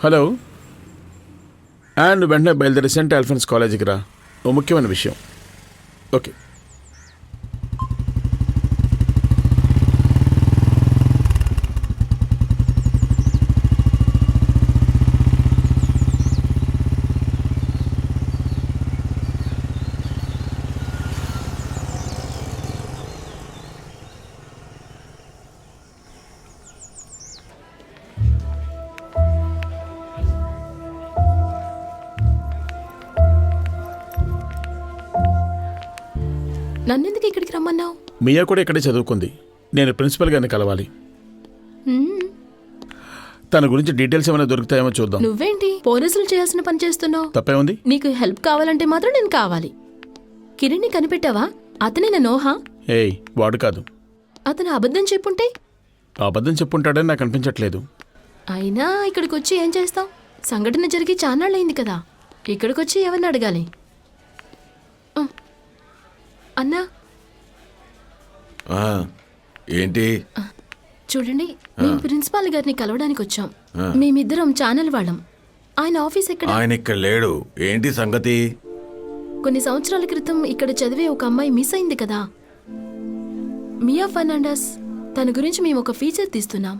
Hello. And వెంటనే బయలుదేరి cent Alphonse కాలేజీకి రా. ఓ ముఖ్యమైన విషయం. ఓకే. నన్నెందుకు ఇక్కడికి రమ్మన్నావు? మియా కూడా ఇక్కడే చదువుకుంది. నేను ప్రిన్సిపల్ గారిని కలవాలి. తన గురించి డీటెయిల్స్ ఏమైనా దొరుకుతాయేమో చూద్దాం. నువ్వేంటి పోలీసులు చేయాల్సిన పని చేస్తున్నావు? తప్పేముంది? నీకు హెల్ప్ కావాలంటే మాత్రం నేను కావాలి. కిరణ్ని కనిపెట్టావా? అతనేనా నోహా? ఏయ్, వాడు కాదు. అతను అబద్ధం చెప్పుంటే? అబద్ధం చెప్పుంటాడని నాకు అనిపించట్లేదు. అయినా ఇక్కడికి వచ్చి ఏం చేస్తావు? సంఘటన జరిగి చాన్నాళ్ళయింది కదా. ఇక్కడికి వచ్చి ఎవరిని అడగాలి? అన్నా, ఏంటి? చూడండి, మేము ప్రిన్సిపాల్ గారిని కలవడానికి వచ్చాం. మేమిద్దరం ఛానల్ వాళ్ళం. ఆయన ఆఫీస్ ఎక్కడ? ఆయన ఇక్కడ లేడు. ఏంటి సంగతి? కొన్ని సంవత్సరాల క్రితం ఇక్కడ చదివే ఒక అమ్మాయి మిస్ అయింది కదా, మియా ఫెర్నాండెస్. తన గురించి మేము ఒక ఫీచర్ తీస్తున్నాం.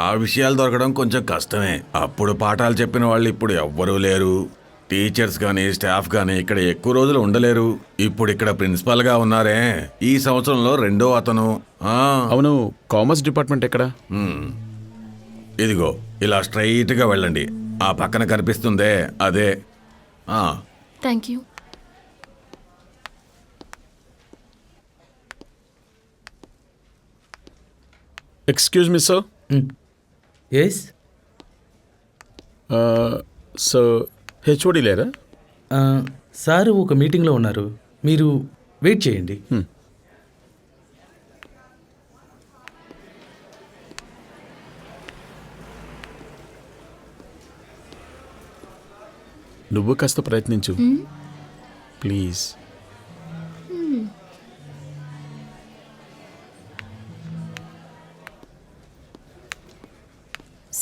ఆ విషయాలు దొరకడం కొంచెం కష్టమే. అప్పుడు పాఠాలు చెప్పిన వాళ్ళు ఇప్పుడు ఎవ్వరూ లేరు. టీచర్స్ కానీ స్టాఫ్ కానీ ఇక్కడ ఎక్కువ రోజులు ఉండలేరు. ఇప్పుడు ఇక్కడ ప్రిన్సిపాల్ గా ఉన్నారే, ఈ సంవత్సరంలో రెండో అతను. అవును, కామర్స్ డిపార్ట్మెంట్ ఎక్కడ? ఇదిగో ఇలా స్ట్రైట్ గా వెళ్ళండి. ఆ పక్కన కనిపిస్తుందే అదే. Thank you. Excuse me sir. Yes so H O D లేరా? సారు ఒక మీటింగ్లో ఉన్నారు. మీరు వెయిట్ చేయండి. నువ్వు కాస్త ప్రయత్నించు ప్లీజ్.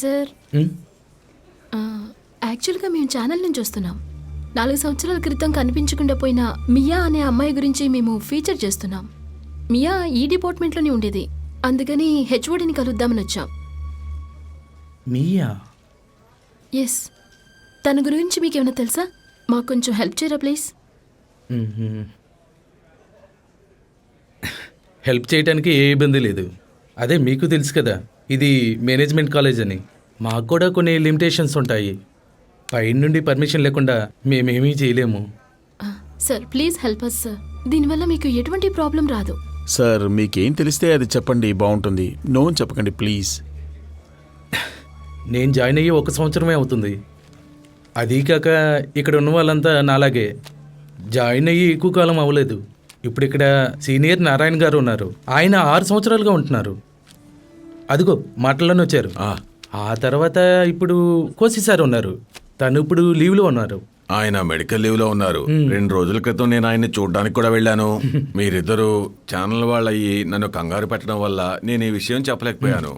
సార్, యాక్చువల్గా మేము ఛానల్ నుంచి వస్తున్నాం. 4 సంవత్సరాల క్రితం కనిపించకుండా పోయిన మియా అనే అమ్మాయి గురించి మేము ఫీచర్ చేస్తున్నాం. మియా ఈ డిపార్ట్మెంట్లోనే ఉండేది, అందుకని హెచ్ఓడిని కలుద్దామని వచ్చాం. మియా? ఎస్. తన గురించి మీకేమైనా తెలుసా? మాకు కొంచెం హెల్ప్ చేయరా ప్లీజ్? హెల్ప్ చేయడానికి ఏ ఇబ్బంది లేదు. అదే మీకు తెలుసు కదా, ఇది మేనేజ్మెంట్ కాలేజ్ అని. మాకు కూడా కొన్ని లిమిటేషన్స్ ఉంటాయి. పైన నుండి పర్మిషన్ లేకుండా మేమేమీ చేయలేము. Sir please help us sir. దీనివల్ల మీకు ఎటువంటి ప్రాబ్లం రాదు. సార్, మీకేం తెలిస్తే అది చెప్పండి, బాగుంటుంది. నో అని చెప్పకండి ప్లీజ్. నేను జాయిన్ అయ్యి 1 సంవత్సరమే అవుతుంది. అదీ కాక ఇక్కడ ఉన్న వాళ్ళంతా నాలాగే జాయిన్ అయ్యి ఎక్కువ కాలం అవ్వలేదు. ఇప్పుడు ఇక్కడ సీనియర్ నారాయణ గారు ఉన్నారు. ఆయన 6 సంవత్సరాలుగా ఉంటున్నారు. అదిగో మాటల్లోనే వచ్చారు. ఆ తర్వాత ఇప్పుడు కోసి సార్ ఉన్నారు. తను ఇప్పుడు లీవ్లో ఉన్నారు. ఆయన మెడికల్ లీవ్ లో ఉన్నారు. 2 రోజుల క్రితం నేను ఆయన్ని చూడడానికి కూడా వెళ్ళాను. మీరిద్దరూ ఛానల్ వాళ్ళయ్యి నన్ను కంగారు పెట్టడం వల్ల నేను ఈ విషయం చెప్పలేకపోయాను.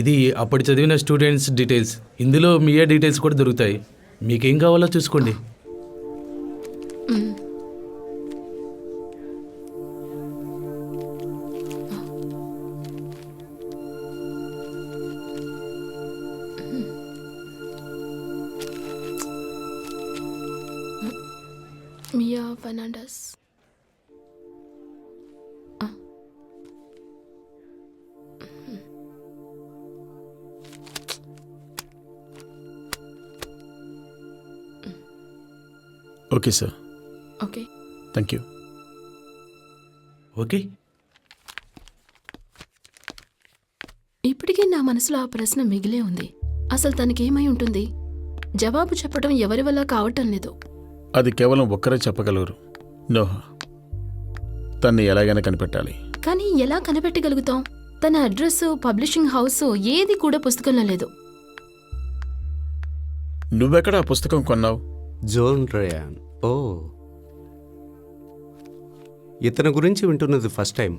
ఇది అప్పుడు చదివిన స్టూడెంట్స్ డీటెయిల్స్. ఇందులో మియా డీటెయిల్స్ కూడా దొరుకుతాయి. మీకేం కావాలో చూసుకోండి. Mia Fernandes. Okay sir. Okay, thank you. Okay. ఇప్పటికీ నా మనసులో ఆ ప్రశ్న మిగిలే ఉంది. అసలు తనకేమై ఉంటుంది? జవాబు చెప్పడం ఎవరి వల్ల కావటం లేదు. అది కేవలం ఒక్కరే చెప్పగలరు, నోహా. తన్ని ఎలాగైనా కనిపెట్టాలి. కానీ ఎలా కనిపెట్టగలుగుతాం? తన అడ్రస్, పబ్లిషింగ్ హౌస్ ఏది కూడా పుస్తకంలో లేదు. నువ్వెక్కడ ఆ పుస్తకం కొన్నావు? Zone rayon. ఓ, ఇతని గురించి వింటున్నది ఫస్ట్ టైం.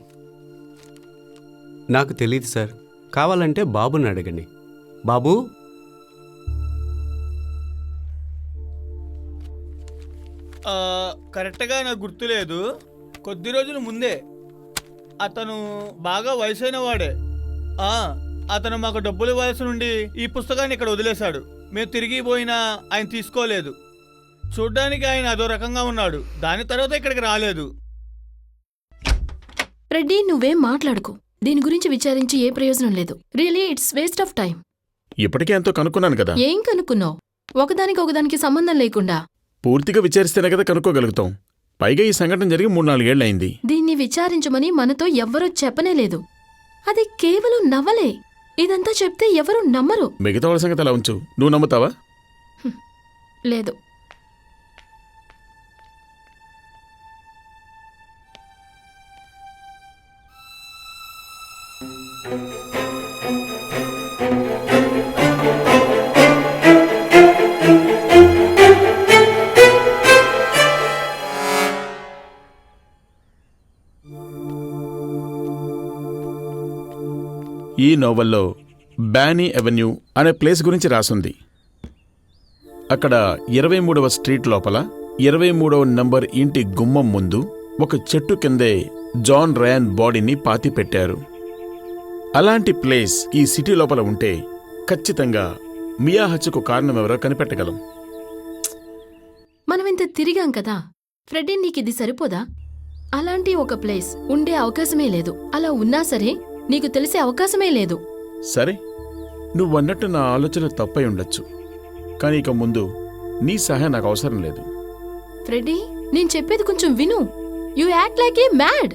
నాకు తెలియదు సార్. కావాలంటే బాబుని అడగండి. బాబు, కరెక్ట్గా నాకు గుర్తులేదు. కొద్ది రోజుల ముందే అతను బాగా వయసైన వాడే. అతను మాకు డబ్బులు ఇవ్వాల్సి నుండి ఈ పుస్తకాన్ని ఇక్కడ వదిలేశాడు. మేము తిరిగి పోయినా ఆయన తీసుకోలేదు. చూడ్డానికి ఆయన అదో రకంగా ఉన్నాడు. దాని తర్వాత ఇక్కడికి రాలేదు. రెడ్డి, నువ్వేం మాట్లాడుకో. దీని గురించి విచారించి ఏ ప్రయోజనం లేదు. Really it's waste of time. ఇప్పటికే ఎంతో కనుక్కున్నాను కదా. ఏం కనుక్కున్నావు? ఒకదానికి సంబంధం లేకుండా. పూర్తిగా విచారిస్తేనే కదా కనుక్కోగలుగుతాం. పైగా ఈ సంఘటన జరిగి 3-4 ఏళ్లయింది. దీన్ని విచారించమని మనతో ఎవ్వరూ చెప్పనే లేదు. అది కేవలం నవలే. ఇదంతా చెప్తే ఎవరూ నమ్మరు. మిగతా వాళ్ళ సంగతి అలా ఉంచు. నువ్వు నమ్ముతావా? లేదు. ఈ నోవెల్లో బ్యానీ అవెన్యూ అనే ప్లేస్ గురించి రాసుంది. అక్కడ 23వ స్ట్రీట్ లోపల 23వ నంబర్ ఇంటి గుమ్మం ముందు ఒక చెట్టు కిందే జాన్ రయాన్ బాడీని పాతిపెట్టారు. అలాంటి ప్లేస్ ఈ సిటీ లోపల ఉంటే ఖచ్చితంగా మియా హత్యకు కారణమెవరో కనిపెట్టగలం. మనమింత తిరిగాం కదా ఫ్రెడ్డీ, నీకిది సరిపోదా? అలాంటి ఒక ప్లేస్ ఉండే అవకాశమే లేదు. అలా ఉన్నా సరే నీకు తెలిసే అవకాశమే లేదు. సరే, నువ్వన్నట్టు నా ఆలోచన తప్పై ఉండొచ్చు. కానీ ఇక ముందు నీ సహాయం నాకు అవసరం లేదు. ఫ్రెడ్డీ, నేను చెప్పేది కొంచెం విను. You act like A mad.